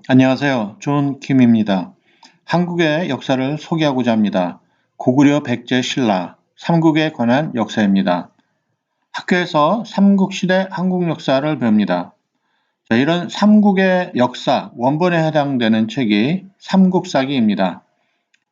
안녕하세요. 존 킴입니다. 한국의 역사를 소개하고자 합니다. 고구려, 백제, 신라, 삼국에 관한 역사입니다. 학교에서 삼국시대 한국 역사를 배웁니다. 이런 삼국의 역사 원본에 해당되는 책이 삼국사기입니다.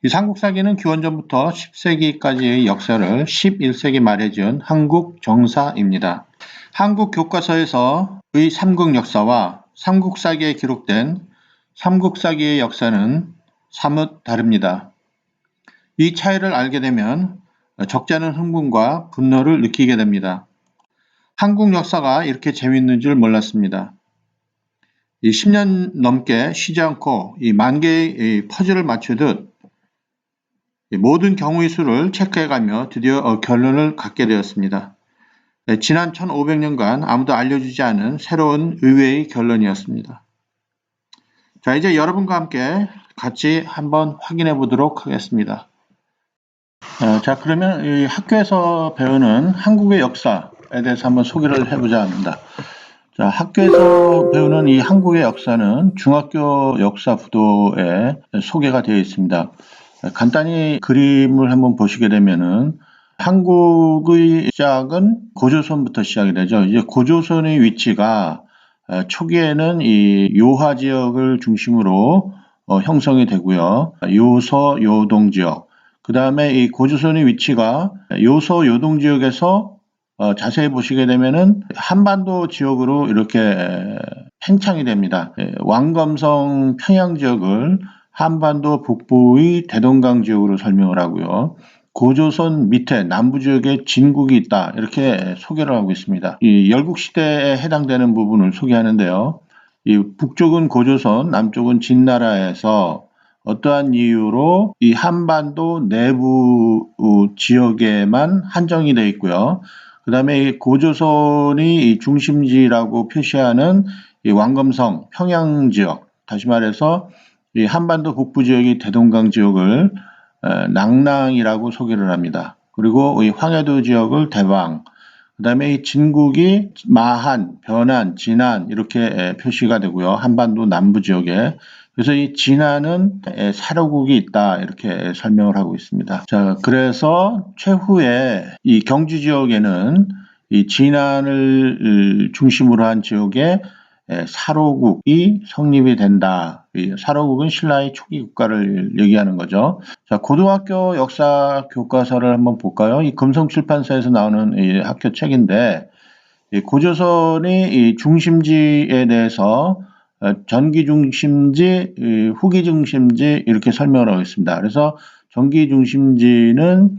이 삼국사기는 기원전부터 10세기까지의 역사를 11세기 말에 지은 한국 정사입니다. 한국 교과서에서의 삼국 역사와 삼국사기에 기록된 삼국사기의 역사는 사뭇 다릅니다. 이 차이를 알게 되면 적잖은 흥분과 분노를 느끼게 됩니다. 한국 역사가 이렇게 재미있는 줄 몰랐습니다. 이 10년 넘게 쉬지 않고 이 만 개의 퍼즐을 맞추듯 모든 경우의 수를 체크해가며 드디어 결론을 갖게 되었습니다. 지난 1500년간 아무도 알려주지 않은 새로운 의외의 결론이었습니다. 자, 이제 여러분과 함께 같이 한번 확인해 보도록 하겠습니다. 자, 그러면 이 학교에서 배우는 한국의 역사에 대해서 한번 소개를 해보자 합니다. 자, 학교에서 배우는 이 한국의 역사는 중학교 역사 부도에 소개가 되어 있습니다. 간단히 그림을 한번 보시게 되면은 한국의 시작은 고조선부터 시작이 되죠. 이제 고조선의 위치가 초기에는 이 요하 지역을 중심으로 형성이 되고요. 요서, 요동 지역. 그 다음에 이 고조선의 위치가 요서, 요동 지역에서 자세히 보시게 되면은 한반도 지역으로 이렇게 팽창이 됩니다. 왕검성 평양 지역을 한반도 북부의 대동강 지역으로 설명을 하고요. 고조선 밑에 남부 지역에 진국이 있다 이렇게 소개를 하고 있습니다. 이 열국시대에 해당되는 부분을 소개하는데요. 이 북쪽은 고조선, 남쪽은 진나라에서 어떠한 이유로 이 한반도 내부 지역에만 한정이 되어 있고요. 그 다음에 고조선이 이 중심지라고 표시하는 이 왕검성 평양 지역, 다시 말해서 이 한반도 북부 지역이 대동강 지역을 낭랑이라고 소개를 합니다. 그리고 이 황해도 지역을 대왕, 그 다음에 이 진국이 마한, 변한, 진안 이렇게 표시가 되고요. 한반도 남부 지역에. 그래서 이 진안은 사료국이 있다 이렇게 설명을 하고 있습니다. 자, 그래서 최후에 이 경주 지역에는 이 진안을 중심으로 한 지역에 사로국이 성립이 된다. 사로국은 신라의 초기 국가를 얘기하는 거죠. 자, 고등학교 역사 교과서를 한번 볼까요? 이 금성출판사에서 나오는 이 학교 책인데, 이 고조선의 이 중심지에 대해서 전기 중심지, 후기 중심지 이렇게 설명을 하고 있습니다. 그래서 전기 중심지는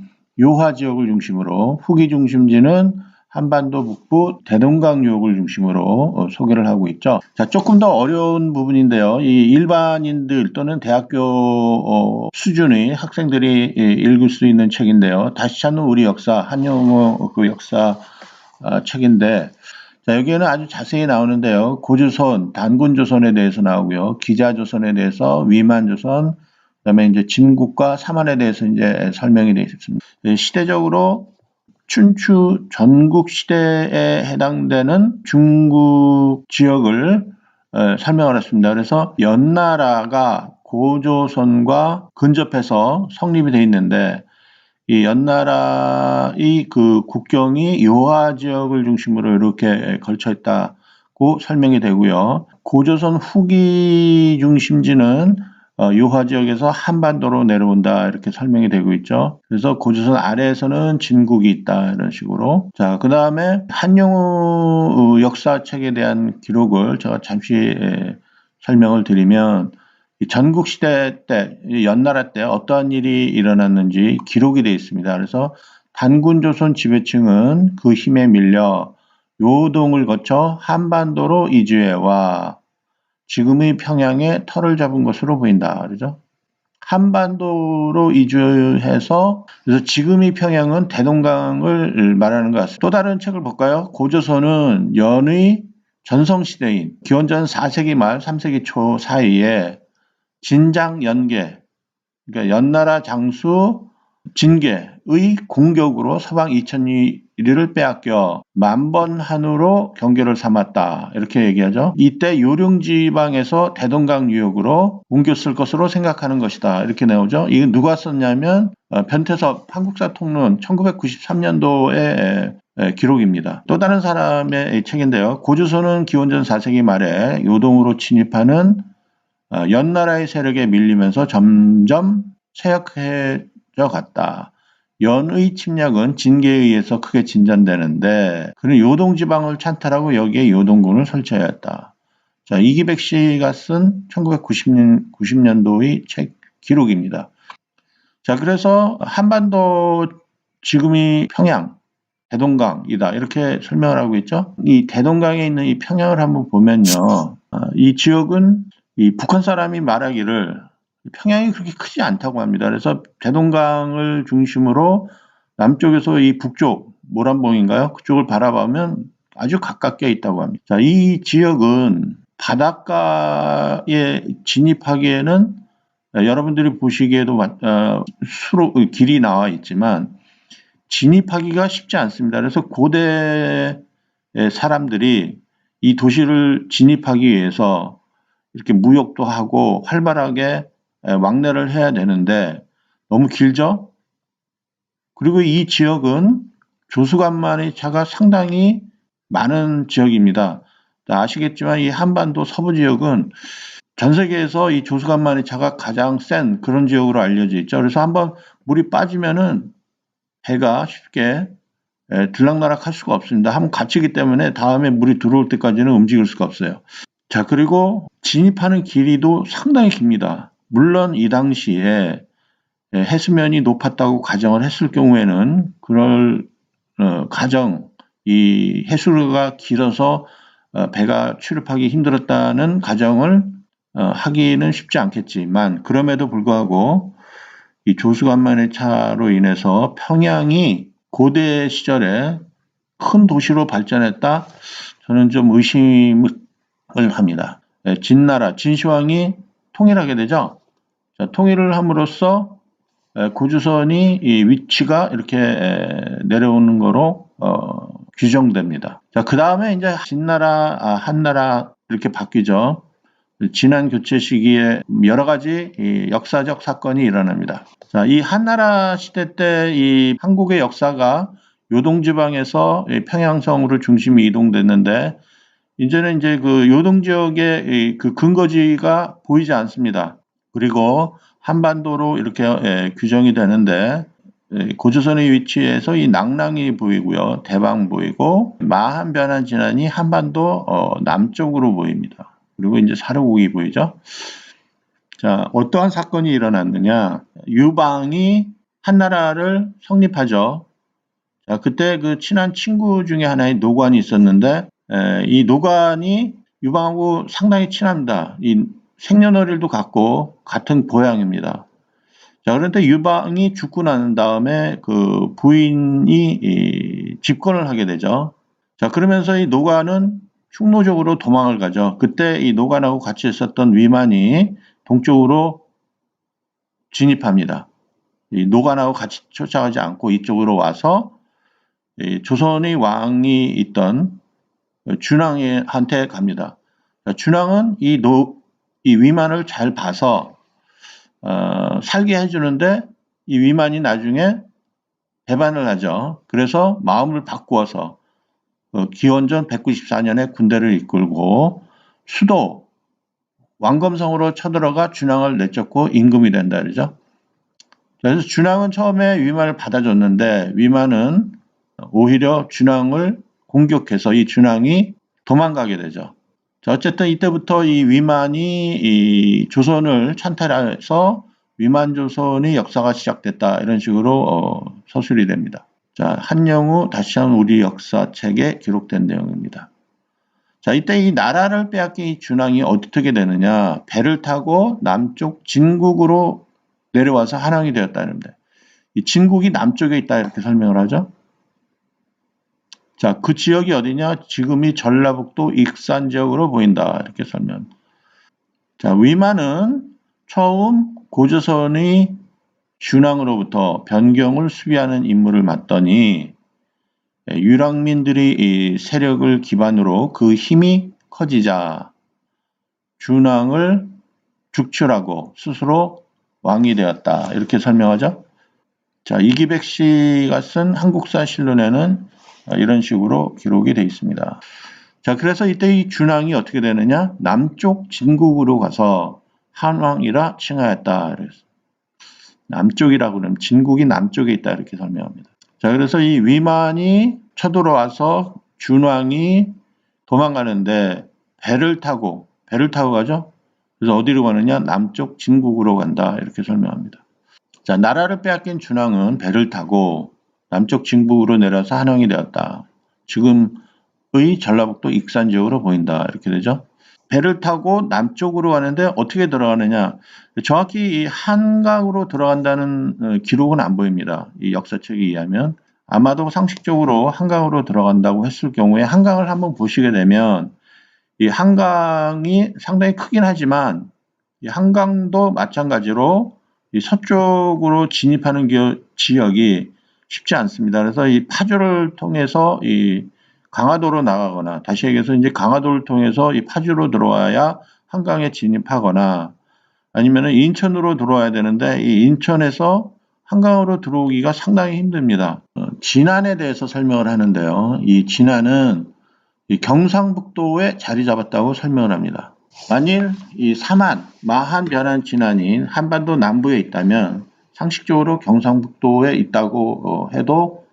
요하 지역을 중심으로, 후기 중심지는 한반도 북부 대동강 유역을 중심으로 소개를 하고 있죠. 자, 조금 더 어려운 부분인데요. 이 일반인들 또는 대학교 수준의 학생들이 읽을 수 있는 책인데요. 다시 찾는 우리 역사, 한영호 그 역사 책인데, 자, 여기에는 아주 자세히 나오는데요. 고조선, 단군조선에 대해서 나오고요. 기자조선에 대해서, 위만조선, 그다음에 이제 진국과 삼한에 대해서 이제 설명이 되어 있습니다. 시대적으로 춘추 전국 시대에 해당되는 중국 지역을 설명을 했습니다. 그래서 연나라가 고조선과 근접해서 성립이 되어 있는데 이 연나라의 그 국경이 요하 지역을 중심으로 이렇게 걸쳐 있다고 설명이 되고요. 고조선 후기 중심지는 요하 지역에서 한반도로 내려온다 이렇게 설명이 되고 있죠. 그래서 고조선 아래에서는 진국이 있다 이런 식으로. 자, 그 다음에 한영우 역사책에 대한 기록을 제가 잠시 설명을 드리면 전국시대 때, 연나라 때 어떠한 일이 일어났는지 기록이 되어 있습니다. 그래서 단군조선 지배층은 그 힘에 밀려 요동을 거쳐 한반도로 이주해와 지금의 평양에 터를 잡은 것으로 보인다. 그러죠? 한반도로 이주해서 그래서 지금의 평양은 대동강을 말하는 것 같습니다. 또 다른 책을 볼까요? 고조선은 연의 전성시대인 기원전 4세기 말 3세기 초 사이에 진장연계, 그러니까 연나라 장수 진계의 공격으로 서방 2000리 이를 빼앗겨 만번한으로 경계를 삼았다. 이렇게 얘기하죠. 이때 요령지방에서 대동강 유역으로 옮겼을 것으로 생각하는 것이다. 이렇게 나오죠. 이건 누가 썼냐면 변태섭 한국사 통론 1993년도에 기록입니다. 또 다른 사람의 책인데요. 고조선은 기원전 4세기 말에 요동으로 침입하는 연나라의 세력에 밀리면서 점점 쇠약해져 갔다. 연의 침략은 진계에 의해서 크게 진전되는데 그는 요동지방을 찬탈하고 여기에 요동군을 설치하였다. 자, 이기백 씨가 쓴 1990년도의 책 기록입니다. 자, 그래서 한반도 지금이 평양, 대동강이다. 이렇게 설명을 하고 있죠. 이 대동강에 있는 이 평양을 한번 보면요. 이 지역은 이 북한 사람이 말하기를 평양이 그렇게 크지 않다고 합니다. 그래서 대동강을 중심으로 남쪽에서 이 북쪽 모란봉인가요? 그쪽을 바라보면 아주 가깝게 있다고 합니다. 자, 이 지역은 바닷가에 진입하기에는 여러분들이 보시기에도 수로 길이 나와 있지만 진입하기가 쉽지 않습니다. 그래서 고대 사람들이 이 도시를 진입하기 위해서 이렇게 무역도 하고 활발하게 왕래를 해야 되는데 너무 길죠? 그리고 이 지역은 조수간만의 차가 상당히 많은 지역입니다. 아시겠지만 이 한반도 서부 지역은 전 세계에서 이 조수간만의 차가 가장 센 그런 지역으로 알려져 있죠. 그래서 한번 물이 빠지면은 배가 쉽게 들락날락 할 수가 없습니다. 한번 갇히기 때문에 다음에 물이 들어올 때까지는 움직일 수가 없어요. 자, 그리고 진입하는 길이도 상당히 깁니다. 물론 이 당시에 해수면이 높았다고 가정을 했을 경우에는 그럴 이 해수로가 길어서 배가 출입하기 힘들었다는 가정을 하기는 쉽지 않겠지만 그럼에도 불구하고 이 조수간만의 차로 인해서 평양이 고대 시절에 큰 도시로 발전했다. 저는 좀 의심을 합니다. 진나라, 진시황이 통일하게 되죠. 자, 통일을 함으로써 고조선이 이 위치가 이렇게 내려오는 거로 규정됩니다. 자, 그 다음에 이제 진나라, 한나라 이렇게 바뀌죠. 지난 교체 시기에 여러 가지 역사적 사건이 일어납니다. 자, 이 한나라 시대 때 이 한국의 역사가 요동지방에서 평양성으로 중심이 이동됐는데 이제는 이제 그 요동 지역의 그 근거지가 보이지 않습니다. 그리고 한반도로 이렇게 규정이 되는데 고조선의 위치에서 이 낙랑이 보이고요. 대방 보이고 마한 변한 진안이 한반도 남쪽으로 보입니다. 그리고 이제 사르국이 보이죠. 자, 어떠한 사건이 일어났느냐. 유방이 한나라를 성립하죠. 자, 그때 그 친한 친구 중에 하나의 노관이 있었는데 이 노관이 유방하고 상당히 친합니다. 이 생년월일도 같고 같은 고향입니다. 자, 그런데 유방이 죽고 난 다음에 그 부인이 집권을 하게 되죠. 자, 그러면서 이 노관은 충노적으로 도망을 가죠. 그때 이 노관하고 같이 있었던 위만이 동쪽으로 진입합니다. 이 노관하고 같이 쫓아가지 않고 이쪽으로 와서 조선의 왕이 있던 준왕한테 갑니다. 준왕은 이 위만을 잘 봐서 살게 해주는데 이 위만이 나중에 배반을 하죠. 그래서 마음을 바꾸어서 기원전 194년에 군대를 이끌고 수도 왕검성으로 쳐들어가 준왕을 내쫓고 임금이 된다 그러죠. 그래서 준왕은 처음에 위만을 받아줬는데 위만은 오히려 준왕을 공격해서 이 준왕이 도망가게 되죠. 자, 어쨌든 이때부터 이 위만이 이 조선을 찬탈해서 위만조선의 역사가 시작됐다. 이런 식으로 서술이 됩니다. 자, 한영우 다시 한번 우리 역사책에 기록된 내용입니다. 자, 이때 이 나라를 빼앗긴 이 준왕이 어떻게 되느냐. 배를 타고 남쪽 진국으로 내려와서 한왕이 되었다는데 이 진국이 남쪽에 있다 이렇게 설명을 하죠. 자, 그 지역이 어디냐? 지금이 전라북도 익산 지역으로 보인다. 이렇게 설명. 자, 위만은 처음 고조선의 준왕으로부터 변경을 수비하는 임무를 맡더니 유랑민들이 이 세력을 기반으로 그 힘이 커지자 준왕을 죽출하고 스스로 왕이 되었다. 이렇게 설명하죠. 자, 이기백 씨가 쓴 한국사 실론에는 이런 식으로 기록이 되어 있습니다. 자, 그래서 이때 이 준왕이 어떻게 되느냐? 남쪽 진국으로 가서 한왕이라 칭하였다. 그래서 남쪽이라고 그러면 진국이 남쪽에 있다. 이렇게 설명합니다. 자, 그래서 이 위만이 쳐들어와서 준왕이 도망가는데 배를 타고 가죠. 그래서 어디로 가느냐? 남쪽 진국으로 간다. 이렇게 설명합니다. 자, 나라를 빼앗긴 준왕은 배를 타고 남쪽 진국으로 내려서 한왕이 되었다. 지금의 전라북도 익산 지역으로 보인다. 이렇게 되죠. 배를 타고 남쪽으로 가는데 어떻게 들어가느냐? 정확히 이 한강으로 들어간다는 기록은 안 보입니다. 이 역사책에 의하면. 아마도 상식적으로 한강으로 들어간다고 했을 경우에 한강을 한번 보시게 되면 이 한강이 상당히 크긴 하지만 이 한강도 마찬가지로 이 서쪽으로 진입하는 지역이 쉽지 않습니다. 그래서 이 파주를 통해서 이 강화도로 나가거나 다시 얘기해서 이제 강화도를 통해서 이 파주로 들어와야 한강에 진입하거나 아니면 인천으로 들어와야 되는데 이 인천에서 한강으로 들어오기가 상당히 힘듭니다. 진안에 대해서 설명을 하는데요. 이 진안은 이 경상북도에 자리 잡았다고 설명을 합니다. 만일 이 사만, 마한 변한 진안이 한반도 남부에 있다면 상식적으로 경상북도에 있다고 해도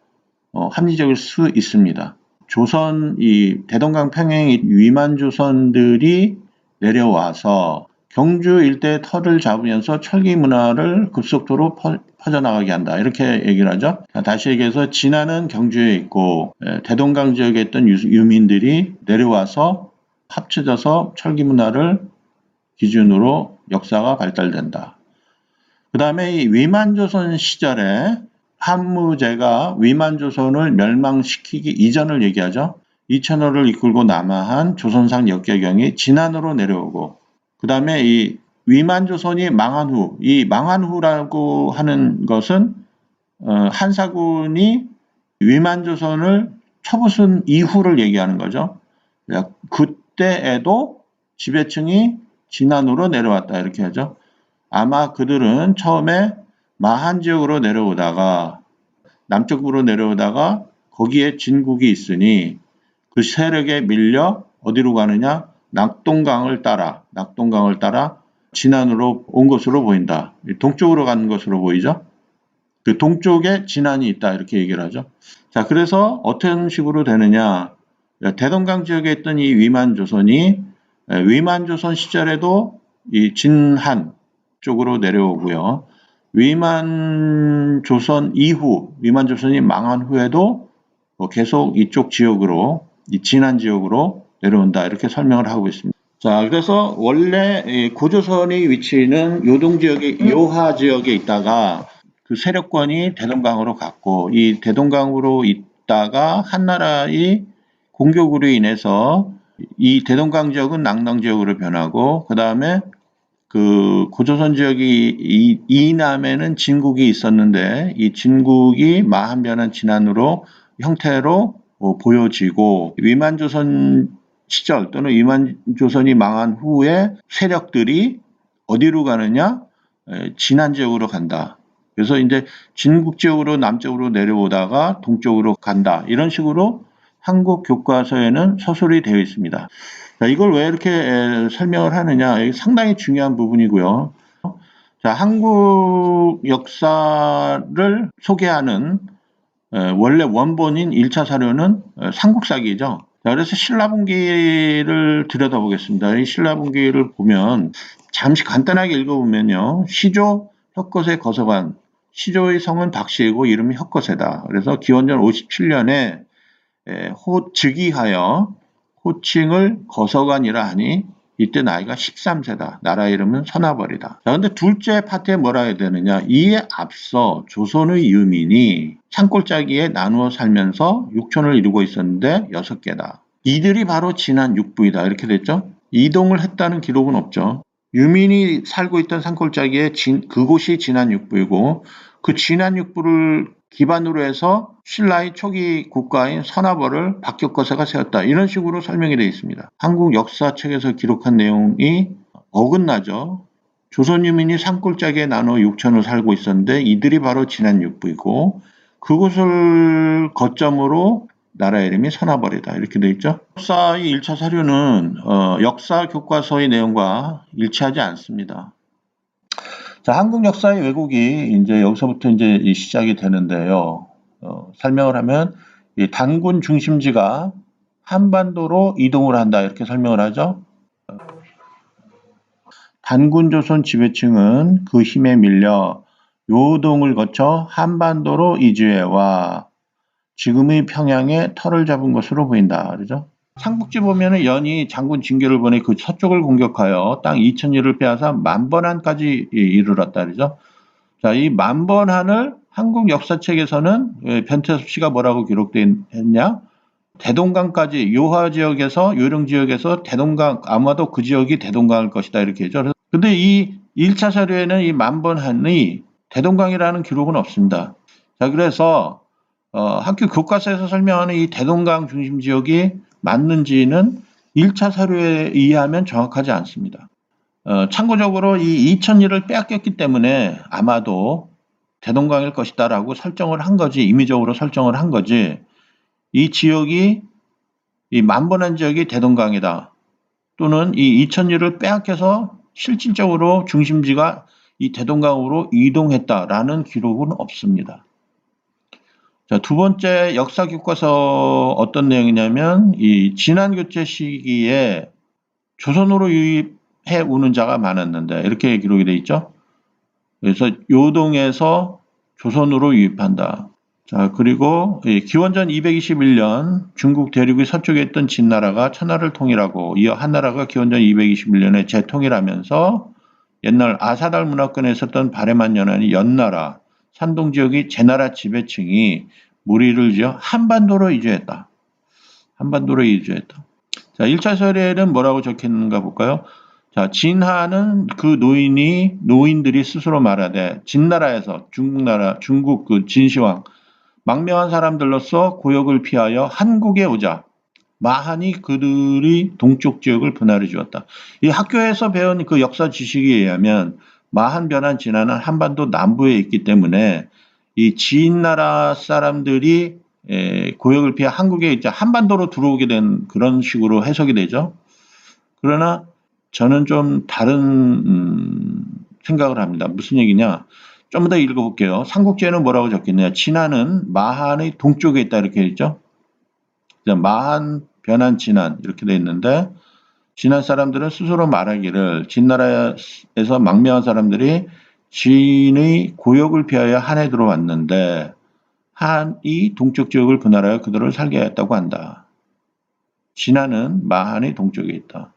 합리적일 수 있습니다. 조선 이 대동강 평행의 위만 조선들이 내려와서 경주 일대의 터를 잡으면서 철기 문화를 급속도로 퍼져나가게 한다. 이렇게 얘기를 하죠. 다시 얘기해서 진안은 경주에 있고 대동강 지역에 있던 유민들이 내려와서 합쳐져서 철기 문화를 기준으로 역사가 발달된다. 그 다음에 이 위만조선 시절에 한무제가 위만조선을 멸망시키기 이전을 얘기하죠. 이천호를 이끌고 남하한 조선상 역계경이 진안으로 내려오고 그 다음에 이 위만조선이 망한 후, 이 망한 후라고 하는 것은 한사군이 위만조선을 쳐부순 이후를 얘기하는 거죠. 그때에도 지배층이 진안으로 내려왔다 이렇게 하죠. 아마 그들은 처음에 마한 지역으로 내려오다가 남쪽으로 내려오다가 거기에 진국이 있으니 그 세력에 밀려 어디로 가느냐? 낙동강을 따라 진안으로 온 것으로 보인다. 동쪽으로 가는 것으로 보이죠. 그 동쪽에 진안이 있다 이렇게 얘기를 하죠. 자, 그래서 어떤 식으로 되느냐? 대동강 지역에 있던 이 위만조선이 위만조선 시절에도 이 진한 쪽으로 내려오고요. 위만조선 이후, 위만조선이 망한 후에도 계속 이쪽 지역으로, 이 진안 지역으로 내려온다. 이렇게 설명을 하고 있습니다. 자, 그래서 원래 고조선의 위치는 요동 지역의 요하 지역에 있다가 그 세력권이 대동강으로 갔고, 이 대동강으로 있다가 한나라의 공격으로 인해서 이 대동강 지역은 낙랑 지역으로 변하고, 그 다음에 그 고조선 지역이 이남에는 진국이 있었는데 이 진국이 마한 변한 진안으로 형태로 보여지고 위만조선 시절 또는 위만조선이 망한 후에 세력들이 어디로 가느냐? 진안 지역으로 간다. 그래서 이제 진국 지역으로 남쪽으로 내려오다가 동쪽으로 간다. 이런 식으로 한국 교과서에는 서술이 되어 있습니다. 자, 이걸 왜 이렇게 설명을 하느냐? 이게 상당히 중요한 부분이고요. 자, 한국 역사를 소개하는 원래 원본인 1차 사료는 삼국사기죠. 자, 그래서 신라분기를 들여다보겠습니다. 이 신라분기를 보면 잠시 간단하게 읽어보면요. 시조 혁거세 거서관. 시조의 성은 박씨이고 이름이 혁거세다. 그래서 기원전 57년에 즉위하여 호칭을 거서관이라 하니 이때 나이가 13세다. 나라 이름은 선화벌이다. 자, 근데 둘째 파트에 뭐라 해야 되느냐? 이에 앞서 조선의 유민이 산골짜기에 나누어 살면서 육촌을 이루고 있었는데 6개다. 이들이 바로 진안 육부이다. 이렇게 됐죠? 이동을 했다는 기록은 없죠. 유민이 살고 있던 산골짜기에 그곳이 진안 육부이고 그 진안 육부를 기반으로 해서 신라의 초기 국가인 서나벌을 박격거세가 세웠다. 이런 식으로 설명이 되어 있습니다. 한국 역사책에서 기록한 내용이 어긋나죠. 조선 유민이 산골짜기에 나눠 6천을 살고 있었는데 이들이 바로 진안 육부이고 그곳을 거점으로 나라 이름이 서나벌이다. 이렇게 되어 있죠. 역사의 1차 사료는 역사 교과서의 내용과 일치하지 않습니다. 자, 한국 역사의 왜곡이 이제 여기서부터 이제 시작이 되는데요. 설명을 하면 이 단군 중심지가 한반도로 이동을 한다 이렇게 설명을 하죠. 단군 조선 지배층은 그 힘에 밀려 요동을 거쳐 한반도로 이주해와 지금의 평양에 터를 잡은 것으로 보인다. 그러죠? 삼국지 보면은 연이 장군 진교를 보내 그 서쪽을 공격하여 땅 2,000리를 빼앗아 만번한까지 이르렀다. 그러죠? 자, 이 만번한을 한국 역사책에서는 변태섭 씨가 뭐라고 기록됐냐? 대동강까지 요하 지역에서 요령 지역에서 대동강 아마도 그 지역이 대동강일 것이다 이렇게 했죠. 근데 이 1차 사료에는 이 만번한이 대동강이라는 기록은 없습니다. 자, 그래서 학교 교과서에서 설명하는 이 대동강 중심 지역이 맞는지는 1차 사료에 의하면 정확하지 않습니다. 참고적으로 이 2,000리를 빼앗겼기 때문에 아마도 대동강일 것이다라고 설정을 한 거지, 임의적으로 설정을 한 거지, 이 지역이, 이 만번한 지역이 대동강이다. 또는 이 2,000리를 빼앗겨서 실질적으로 중심지가 이 대동강으로 이동했다라는 기록은 없습니다. 자, 두 번째 역사 교과서 어떤 내용이냐면 이 진안교체 시기에 조선으로 유입해 오는 자가 많았는데 이렇게 기록이 돼 있죠. 그래서 요동에서 조선으로 유입한다. 자, 그리고 기원전 221년 중국 대륙의 서쪽에 있던 진나라가 천하를 통일하고 이어 한나라가 기원전 221년에 재통일하면서 옛날 아사달 문화권에 있었던 바레만 연안이 연나라, 산동 지역의 제나라 지배층이 무리를 지어 한반도로 이주했다. 한반도로 이주했다. 자, 1차 서류에는 뭐라고 적혀 있는가 볼까요? 자, 진하는 그 노인들이 스스로 말하되 진나라에서 중국 그 진시황 망명한 사람들로서 고역을 피하여 한국에 오자 마한이 그들이 동쪽 지역을 분할해 주었다. 이 학교에서 배운 그 역사 지식에 의하면 마한, 변한, 진하는 한반도 남부에 있기 때문에 이 진나라 사람들이 고역을 피해 한국에 이제 한반도로 들어오게 된 그런 식으로 해석이 되죠. 그러나 저는 좀 다른 생각을 합니다. 무슨 얘기냐? 좀 더 읽어볼게요. 삼국지에는 뭐라고 적혀있냐? 진안은 마한의 동쪽에 있다 이렇게 있죠. 마한, 변한, 진안 이렇게 돼 있는데 진안 사람들은 스스로 말하기를 진나라에서 망명한 사람들이 진의 고역을 피하여 한에 들어왔는데 한이 동쪽 지역을 분할하여 그들을 살게 하였다고 한다. 진안은 마한의 동쪽에 있다.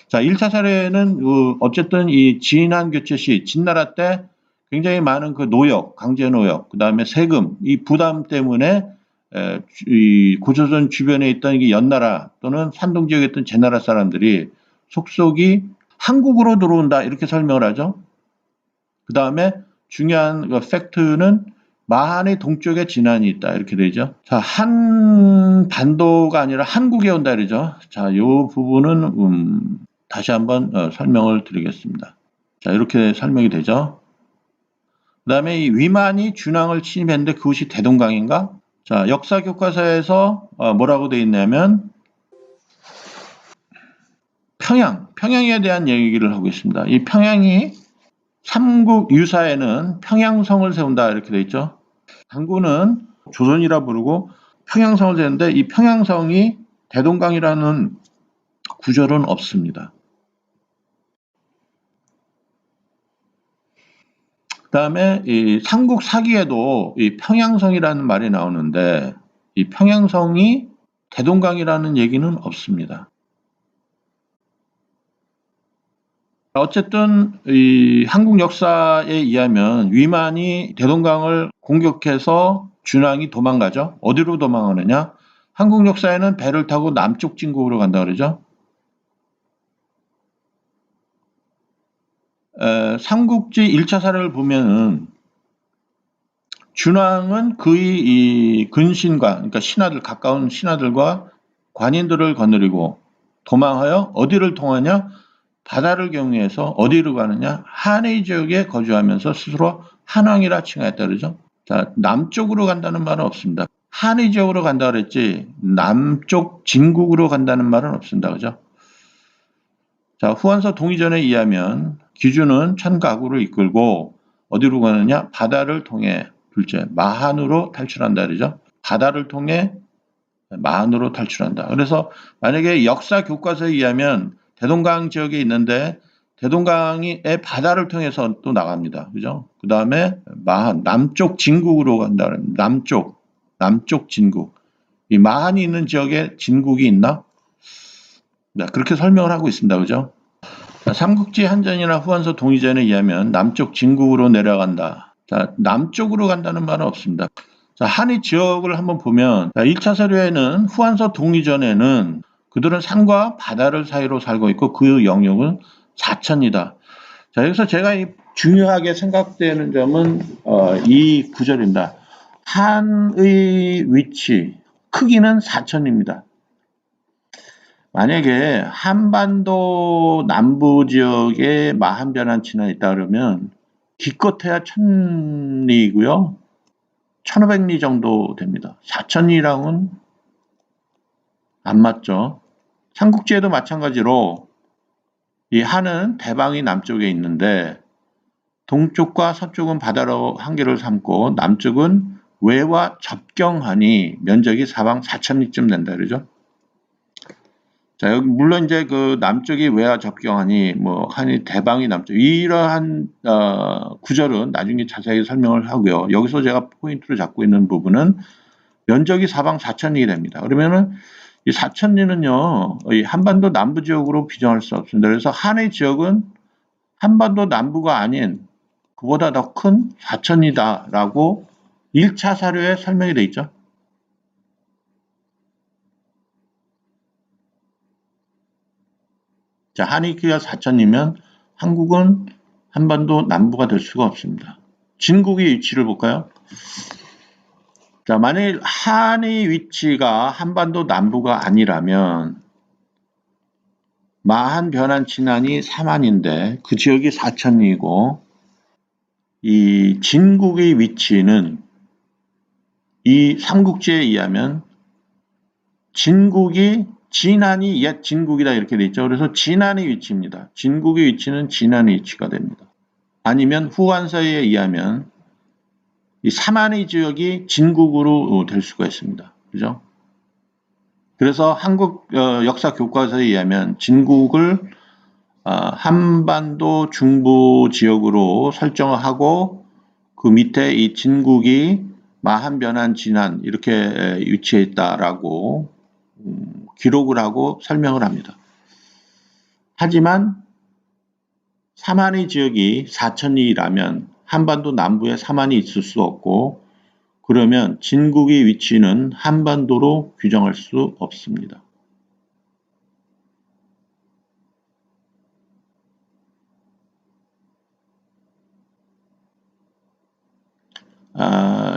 자, 1차 사례는 어쨌든 이 진안 교체 시 진나라 때 굉장히 많은 그 노역, 강제 노역, 그 다음에 세금, 이 부담 때문에 이 고조선 주변에 있던 연나라 또는 산동 지역에 있던 제나라 사람들이 속속이 한국으로 들어온다 이렇게 설명을 하죠. 그 다음에 중요한 그 팩트는 마한의 동쪽에 진안이 있다 이렇게 되죠. 자, 한반도가 아니라 한국에 온다 이러죠. 자, 이 부분은 다시 한번 설명을 드리겠습니다. 자, 이렇게 설명이 되죠. 그 다음에 이 위만이 준왕을 침입했는데 그것이 대동강인가? 자, 역사 교과서에서 뭐라고 되어 있냐면 평양에 대한 얘기를 하고 있습니다. 이 평양이 삼국 유사에는 평양성을 세운다 이렇게 되어 있죠. 단군은 조선이라 부르고 평양성을 세우는데 이 평양성이 대동강이라는 구절은 없습니다. 그 다음에 이 삼국 사기에도 이 평양성이라는 말이 나오는데 이 평양성이 대동강이라는 얘기는 없습니다. 어쨌든 이 한국 역사에 의하면 위만이 대동강을 공격해서 준왕이 도망가죠. 어디로 도망가느냐? 한국 역사에는 배를 타고 남쪽 진국으로 간다 그러죠. 삼국지 1차 사례를 보면은 준왕은 그의 이 근신과, 그러니까 신하들, 가까운 신하들과 관인들을 거느리고 도망하여 어디를 통하냐? 바다를 경유해서 어디로 가느냐? 한의 지역에 거주하면서 스스로 한왕이라 칭하였다 그러죠. 자, 남쪽으로 간다는 말은 없습니다. 한의 지역으로 간다 그랬지 남쪽 진국으로 간다는 말은 없습니다. 그죠? 자, 후한서 동의전에 의하면 기준은 천가구를 이끌고 어디로 가느냐? 바다를 통해 둘째 마한으로 탈출한다 그러죠. 바다를 통해 마한으로 탈출한다. 그래서 만약에 역사 교과서에 의하면 대동강 지역에 있는데 대동강의 바다를 통해서 또 나갑니다. 그죠? 그 다음에 마한, 남쪽 진국으로 간다. 남쪽 진국. 이 마한이 있는 지역에 진국이 있나? 네, 그렇게 설명을 하고 있습니다. 그죠? 자, 삼국지 한전이나 후한서 동의전에 의하면 남쪽 진국으로 내려간다. 자, 남쪽으로 간다는 말은 없습니다. 자, 한의 지역을 한번 보면 1차 서류에는 후한서 동의전에는 그들은 산과 바다를 사이로 살고 있고 그 영역은 사천이다. 자, 여기서 제가 중요하게 생각되는 점은 이 구절입니다. 한의 위치, 크기는 사천입니다. 만약에 한반도 남부 지역에 마한변한 진화가 있다 그러면 기껏해야 1000리고요. 1500리 정도 됩니다. 4000리랑은 안 맞죠. 삼국지에도 마찬가지로 이 한은 대방이 남쪽에 있는데 동쪽과 서쪽은 바다로 한계를 삼고 남쪽은 외와 접경하니 면적이 사방 4000리쯤 된다 그러죠. 자, 여기 물론 이제 그 남쪽이 외와 접경하니 뭐 한이 대방이 남쪽 이러한 구절은 나중에 자세히 설명을 하고요. 여기서 제가 포인트를 잡고 있는 부분은 면적이 사방 4000리 됩니다. 그러면은 이 4000리는요, 이 한반도 남부 지역으로 비정할 수 없습니다. 그래서 한의 지역은 한반도 남부가 아닌 그보다 더 큰 4000리다라고 1차 사료에 설명이 되어 있죠. 자, 한의 크기가 4000리면 한국은 한반도 남부가 될 수가 없습니다. 진국의 위치를 볼까요? 자, 만일 한의 위치가 한반도 남부가 아니라면 마한 변한 진안이 3안인데 그 지역이 4000리고 이 진국의 위치는 이 삼국지에 의하면 진국이 진안이 옛 진국이다 이렇게 돼 있죠. 그래서 진안의 위치입니다. 진국의 위치는 진안의 위치가 됩니다. 아니면 후한서에 의하면 이 삼안의 지역이 진국으로 될 수가 있습니다. 그죠? 그래서 한국 역사 교과서에 의하면 진국을 한반도 중부 지역으로 설정을 하고 그 밑에 이 진국이 마한변한 진안 이렇게 위치해 있다라고 기록을 하고 설명을 합니다. 하지만 삼안의 지역이 4000리라면 한반도 남부에 삼안이 있을 수 없고 그러면 진국의 위치는 한반도로 규정할 수 없습니다.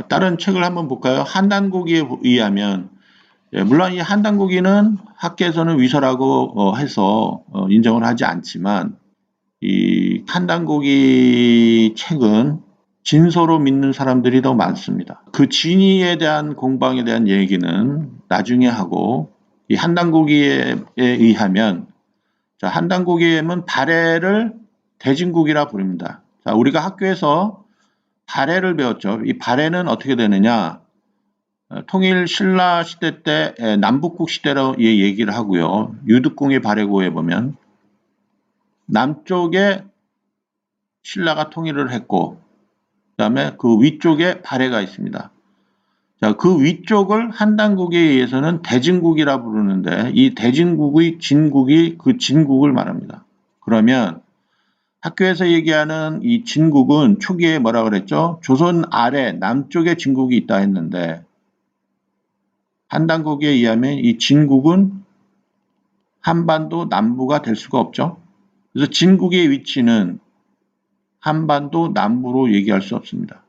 다른 책을 한번 볼까요? 한단고기에 의하면 물론 이 한단고기는 학계에서는 위서라고 해서 인정을 하지 않지만 이 한단고기 책은 진서로 믿는 사람들이 더 많습니다. 그 진위에 대한 공방에 대한 얘기는 나중에 하고 이 한단고기에 의하면 자, 한단고기에는 발해를 대진국이라 부릅니다. 자, 우리가 학교에서 발해를 배웠죠. 이 발해는 어떻게 되느냐? 통일 신라 시대 때 남북국 시대로 얘기를 하고요. 유득공의 발해고에 보면 남쪽에 신라가 통일을 했고 그 다음에 그 위쪽에 발해가 있습니다. 자, 그 위쪽을 한단국에 의해서는 대진국이라 부르는데 이 대진국의 진국이 그 진국을 말합니다. 그러면 학교에서 얘기하는 이 진국은 초기에 뭐라 그랬죠? 조선 아래 남쪽에 진국이 있다 했는데 한단국에 의하면 이 진국은 한반도 남부가 될 수가 없죠. 그래서 진국의 위치는 한반도 남부로 얘기할 수 없습니다.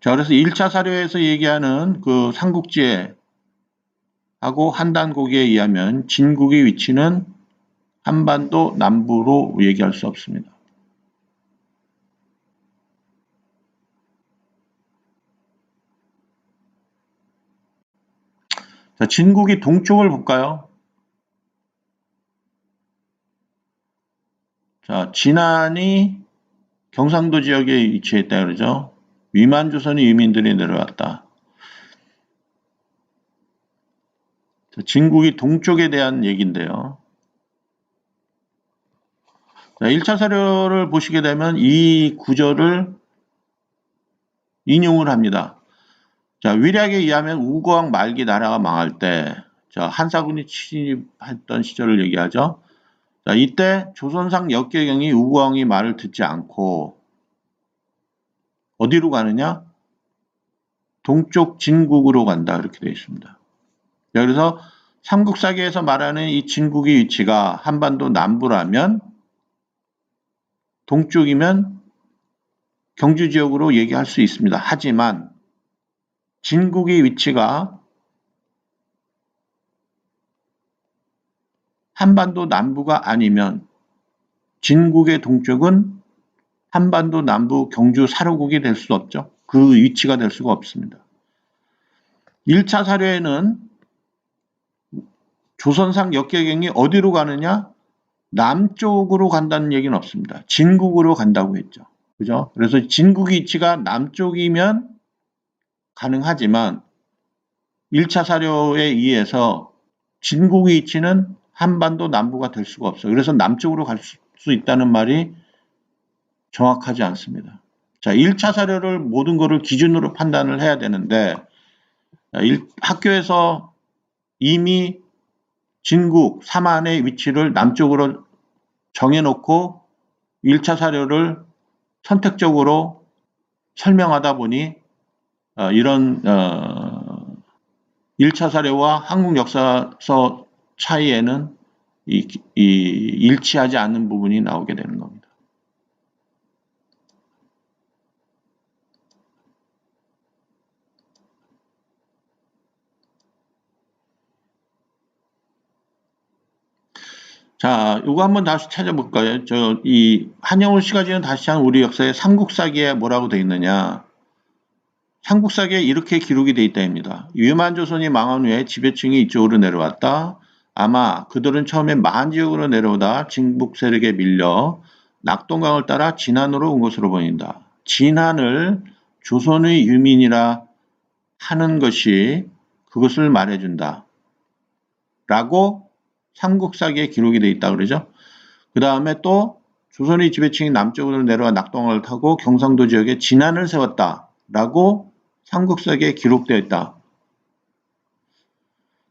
자, 그래서 1차 사료에서 얘기하는 그 삼국지에 하고 한단고기에 의하면 진국의 위치는 한반도 남부로 얘기할 수 없습니다. 자, 진국이 동쪽을 볼까요? 자, 진안이 경상도 지역에 위치했다 그러죠. 위만조선의 유민들이 내려왔다. 자, 진국이 동쪽에 대한 얘기인데요. 자, 1차 사료를 보시게 되면 이 구절을 인용을 합니다. 자, 위략에 의하면 우고왕 말기 나라가 망할 때, 자, 한사군이 침입했던 시절을 얘기하죠. 자, 이때 조선상 역계경이 우고왕이 말을 듣지 않고 어디로 가느냐? 동쪽 진국으로 간다. 이렇게 되어 있습니다. 자, 그래서 삼국사기에서 말하는 이 진국의 위치가 한반도 남부라면 동쪽이면 경주 지역으로 얘기할 수 있습니다. 하지만 진국의 위치가 한반도 남부가 아니면 진국의 동쪽은 한반도 남부 경주 사료국이 될 수 없죠. 그 위치가 될 수가 없습니다. 1차 사료에는 조선상 역계경이 어디로 가느냐? 남쪽으로 간다는 얘기는 없습니다. 진국으로 간다고 했죠. 그죠? 그래서 진국 위치가 남쪽이면 가능하지만 1차 사료에 의해서 진국 위치는 한반도 남부가 될 수가 없어요. 그래서 남쪽으로 갈 수 있다는 말이 정확하지 않습니다. 자, 1차 사료를 모든 것을 기준으로 판단을 해야 되는데 학교에서 이미 진국 삼안의 위치를 남쪽으로 정해놓고 1차 사료를 선택적으로 설명하다 보니 이런 1차 사료와 한국 역사서 차이에는 일치하지 않는 부분이 나오게 되는 겁니다. 자, 이거 한번 다시 찾아볼까요? 이 한영훈 씨가 지금 다시 한 우리 역사의 삼국사기에 뭐라고 되어 있느냐? 삼국사기에 이렇게 기록이 되어 있다입니다. 위만조선이 망한 후에 지배층이 이쪽으로 내려왔다. 아마 그들은 처음에 마한 지역으로 내려오다 진북 세력에 밀려 낙동강을 따라 진안으로 온 것으로 보인다. 진안을 조선의 유민이라 하는 것이 그것을 말해준다. 라고 삼국사기에 기록이 되어 있다 그러죠. 그 다음에 또 조선의 지배층이 남쪽으로 내려와 낙동강을 타고 경상도 지역에 진안을 세웠다. 라고 삼국사기에 기록되어 있다.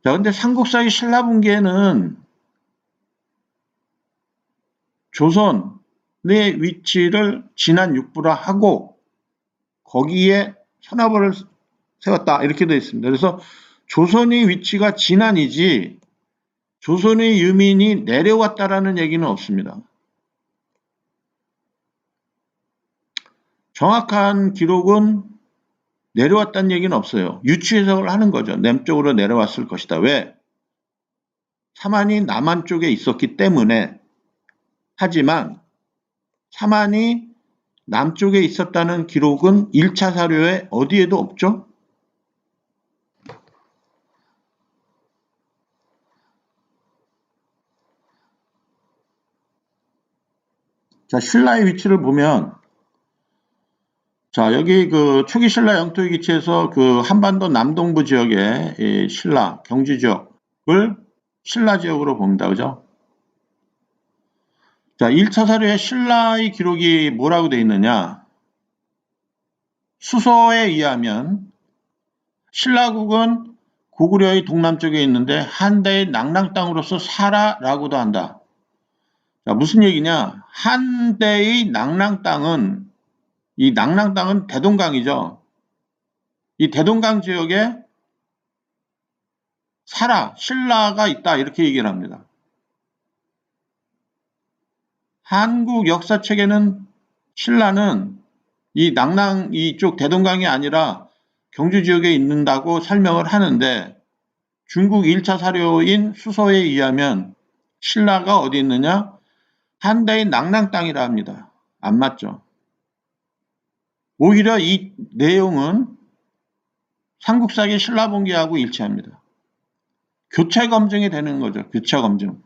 자, 근데 삼국사기 신라분기에는 조선의 위치를 진안 육부라 하고 거기에 선화벌을 세웠다. 이렇게 되어 있습니다. 그래서 조선의 위치가 진안이지 조선의 유민이 내려왔다라는 얘기는 없습니다. 정확한 기록은 내려왔다는 얘기는 없어요. 유추 해석을 하는 거죠. 남쪽으로 내려왔을 것이다. 왜? 삼안이 남한 쪽에 있었기 때문에. 하지만 삼안이 남쪽에 있었다는 기록은 1차 사료에 어디에도 없죠? 자, 신라의 위치를 보면 자, 여기 그 초기 신라 영토의 위치에서 그 한반도 남동부 지역의 신라, 경주 지역을 신라 지역으로 봅니다. 그죠? 자, 1차 사료에 신라의 기록이 뭐라고 되어 있느냐? 수서에 의하면 신라국은 고구려의 동남쪽에 있는데 한대의 낙랑 땅으로서 살아라고도 한다. 자, 무슨 얘기냐? 한대의 낙랑 땅은 이 낙랑 땅은 대동강이죠. 이 대동강 지역에 신라가 있다 이렇게 얘기를 합니다. 한국 역사책에는 신라는 이 낙랑 이쪽 대동강이 아니라 경주 지역에 있는다고 설명을 하는데 중국 1차 사료인 수서에 의하면 신라가 어디 있느냐? 한대의 낙랑 땅이라 합니다. 안 맞죠? 오히려 이 내용은 삼국사기 신라본기하고 일치합니다. 교체 검증이 되는 거죠. 교체 검증.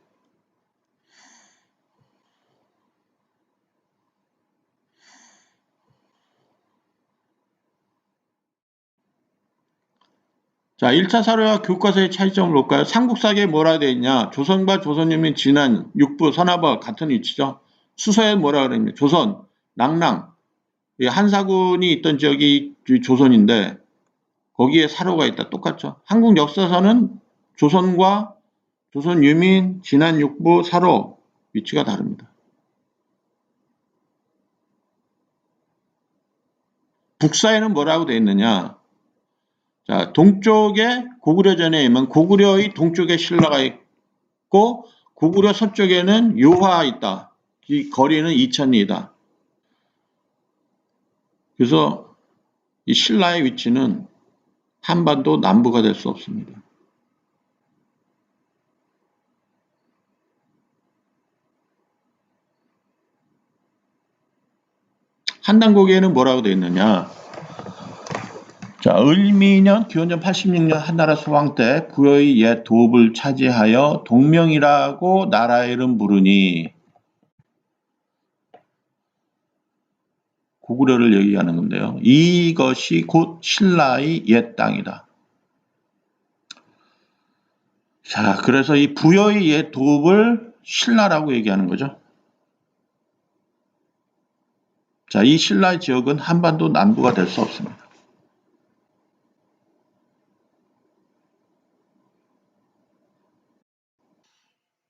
자, 1차 사료와 교과서의 차이점을 볼까요? 삼국사기에 뭐라 되어 있냐? 조선과 조선유민 진안, 육부, 선화와 같은 위치죠. 수서에 뭐라 그랬냐? 조선, 낙랑, 한사군이 있던 지역이 조선인데 거기에 사료가 있다. 똑같죠. 한국 역사서는 조선과 조선 유민, 진안 육부, 사로 위치가 다릅니다. 북사에는 뭐라고 되어 있느냐? 자, 동쪽에 고구려전에 임한 고구려의 동쪽에 신라가 있고 고구려 서쪽에는 요화 있다. 이 거리는 2000리다. 그래서 이 신라의 위치는 한반도 남부가 될 수 없습니다. 한단고기에는 뭐라고 되어 있느냐? 자, 을미년 기원전 86년 한나라 소왕 때 부여의 옛 도읍을 차지하여 동명이라고 나라 이름 부르니 고구려를 얘기하는 건데요. 이것이 곧 신라의 옛 땅이다. 자, 그래서 이 부여의 옛 도읍을 신라라고 얘기하는 거죠. 자, 이 신라 지역은 한반도 남부가 될 수 없습니다.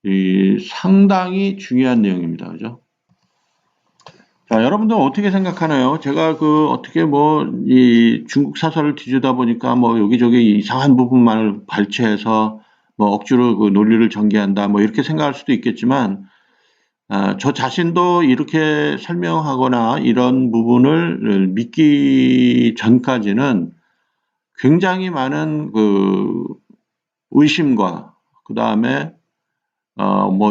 이 상당히 중요한 내용입니다. 그죠? 자, 여러분들 어떻게 생각하나요? 제가 어떻게 이 중국 사설을 뒤지다 보니까 여기저기 이상한 부분만을 발췌해서 억지로 그 논리를 전개한다 이렇게 생각할 수도 있겠지만, 저 자신도 이렇게 설명하거나 이런 부분을 믿기 전까지는 굉장히 많은 의심과 그 다음에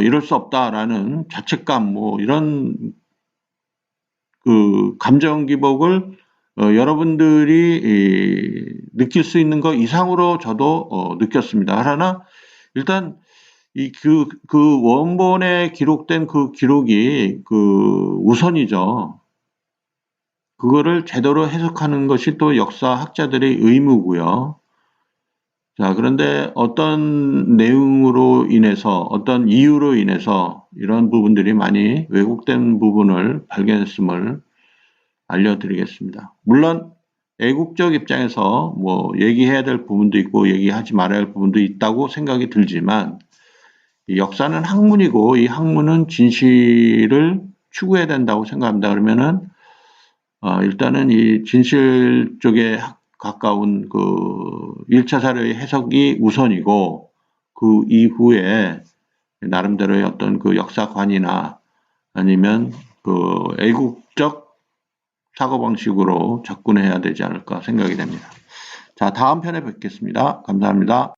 이럴 수 없다라는 자책감 이런 감정 기복을 여러분들이 느낄 수 있는 것 이상으로 저도 느꼈습니다. 그러나 일단 원본에 기록된 기록이 우선이죠. 그거를 제대로 해석하는 것이 또 역사학자들의 의무고요. 자, 그런데 어떤 내용으로 인해서, 어떤 이유로 인해서 이런 부분들이 많이 왜곡된 부분을 발견했음을 알려드리겠습니다. 물론 애국적 입장에서 얘기해야 될 부분도 있고 얘기하지 말아야 할 부분도 있다고 생각이 들지만 이 역사는 학문이고 이 학문은 진실을 추구해야 된다고 생각합니다. 그러면은 일단은 이 진실 쪽에 가까운 1차 사료의 해석이 우선이고 그 이후에 나름대로의 어떤 역사관이나 아니면 애국적 사고방식으로 접근해야 되지 않을까 생각이 됩니다. 자, 다음 편에 뵙겠습니다. 감사합니다.